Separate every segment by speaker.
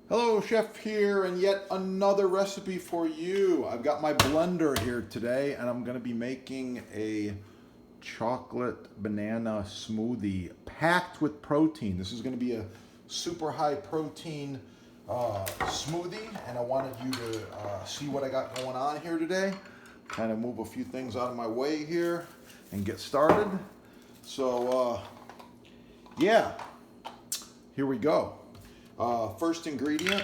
Speaker 1: Hello, Chef here, and yet another recipe for you. I've got my blender here today, and I'm gonna be making a chocolate banana smoothie packed with protein. This is gonna be a super high protein smoothie, and I wanted you to see what I got going on here today. Kind of move a few things out of my way here and get started. So, yeah, here we go. First ingredient,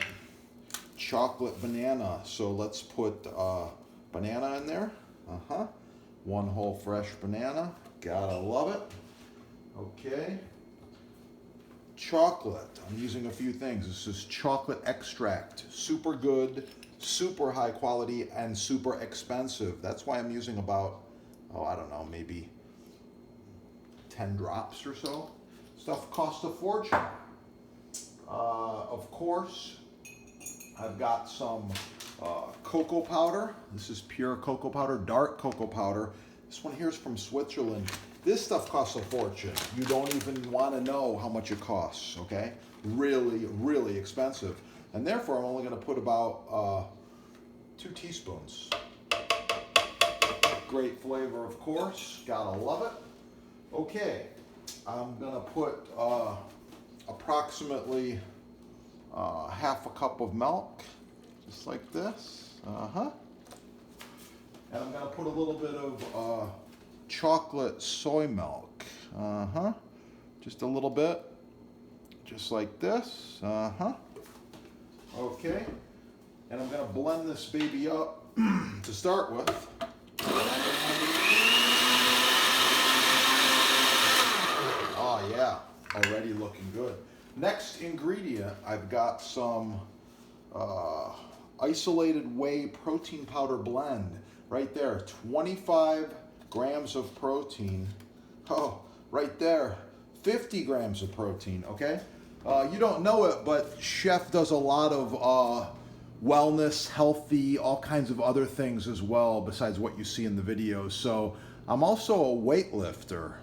Speaker 1: chocolate banana. So let's put banana in there. One whole fresh banana. Gotta love it. Okay. Chocolate. I'm using a few things. This is chocolate extract. Super good, super high quality, and super expensive. That's why I'm using about, I don't know, maybe 10 drops or so. Stuff costs a fortune. Of course, I've got some cocoa powder. This is pure cocoa powder, dark cocoa powder. This one here is from Switzerland. This stuff costs a fortune. You don't even want to know how much it costs, okay? Really, really expensive. And therefore, I'm only going to put about 2 teaspoons. Great flavor, of course. Gotta love it. Okay, I'm going to put approximately half a cup of milk, just like this. And I'm gonna put a little bit of chocolate soy milk. Just a little bit, just like this. Okay. And I'm gonna blend this baby up to start with. Oh yeah, already looking good. Next ingredient, I've got some isolated whey protein powder blend. Right there, 25 grams of protein. Oh, right there, 50 grams of protein, okay? You don't know it, but Chef does a lot of wellness, healthy, all kinds of other things as well, besides what you see in the videos. So I'm also a weightlifter.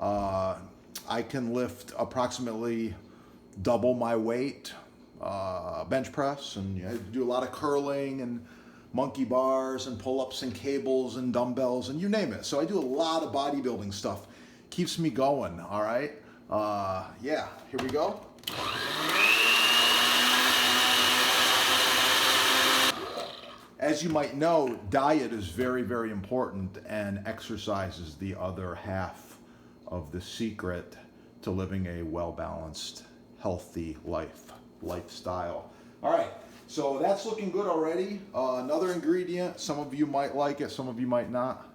Speaker 1: I can lift approximately double my weight, bench press, and I do a lot of curling and monkey bars and pull-ups and cables and dumbbells and you name it. So I do a lot of bodybuilding stuff. Keeps me going, all right? Yeah, here we go. As you might know, diet is very, very important, and exercise is the other half of the secret to living a well-balanced, healthy lifestyle. All right, so that's looking good already. Another ingredient, some of you might like it, some of you might not.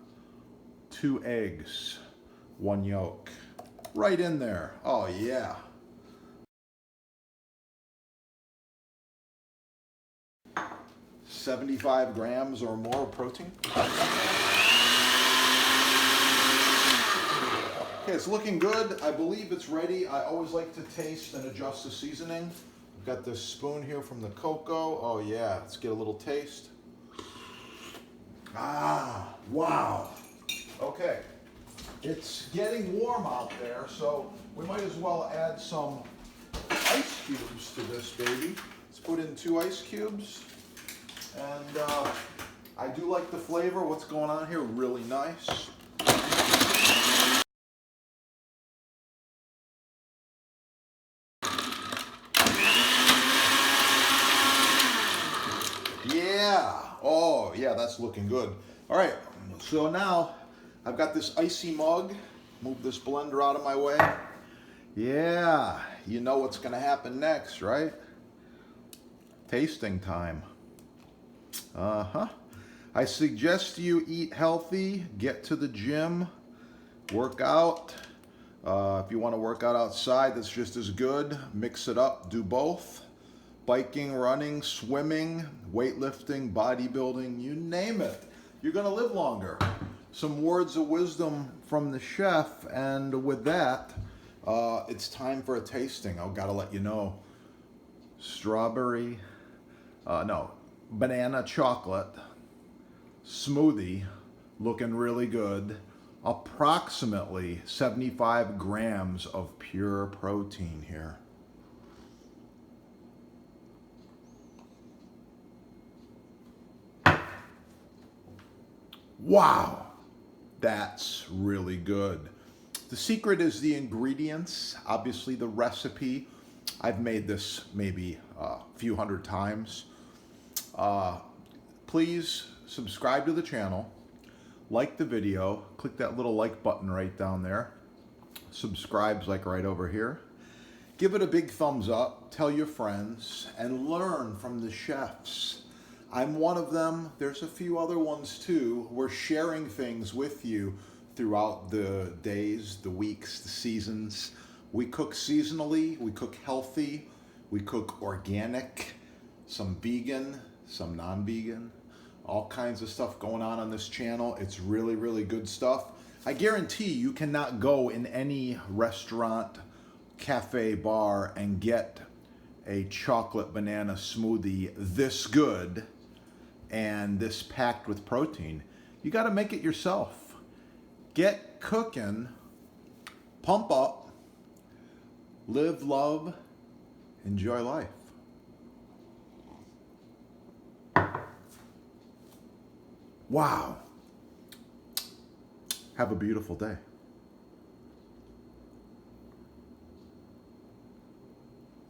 Speaker 1: 2 eggs, 1 yolk, right in there. Oh yeah. $75 grams or more of protein. Okay, it's looking good. I believe it's ready. I always like to taste and adjust the seasoning. I've got this spoon here from the cocoa. Oh yeah, let's get a little taste. Ah, wow. Okay, it's getting warm out there, so we might as well add some ice cubes to this baby. Let's put in 2 ice cubes. And I do like the flavor. What's going on here? Really nice. Yeah. Oh, yeah, that's looking good. All right. So now I've got this icy mug. Move this blender out of my way. Yeah. You know what's going to happen next, right? Tasting time. I suggest you eat healthy, get to the gym, work out. If you want to work out outside, that's just as good. Mix it up, do both. Biking, running, swimming, weightlifting, bodybuilding, you name it. You're going to live longer. Some words of wisdom from the chef, and with that, it's time for a tasting. I've got to let you know. Banana chocolate smoothie, looking really good. Approximately 75 grams of pure protein here. Wow, that's really good. The secret is the ingredients, obviously the recipe. I've made this maybe a few hundred times. Please subscribe to the channel, like the video, click that little like button right down there. Subscribe's like right over here. Give it a big thumbs up, tell your friends, and learn from the chefs. I'm one of them. There's a few other ones too. We're sharing things with you throughout the days, the weeks, the seasons. We cook seasonally, we cook healthy, we cook organic, some vegan, some non-vegan, all kinds of stuff going on this channel. It's really, really good stuff. I guarantee you cannot go in any restaurant, cafe, bar and get a chocolate banana smoothie this good and this packed with protein. You got to make it yourself. Get cooking, pump up, live, love, enjoy life. Wow. Have a beautiful day.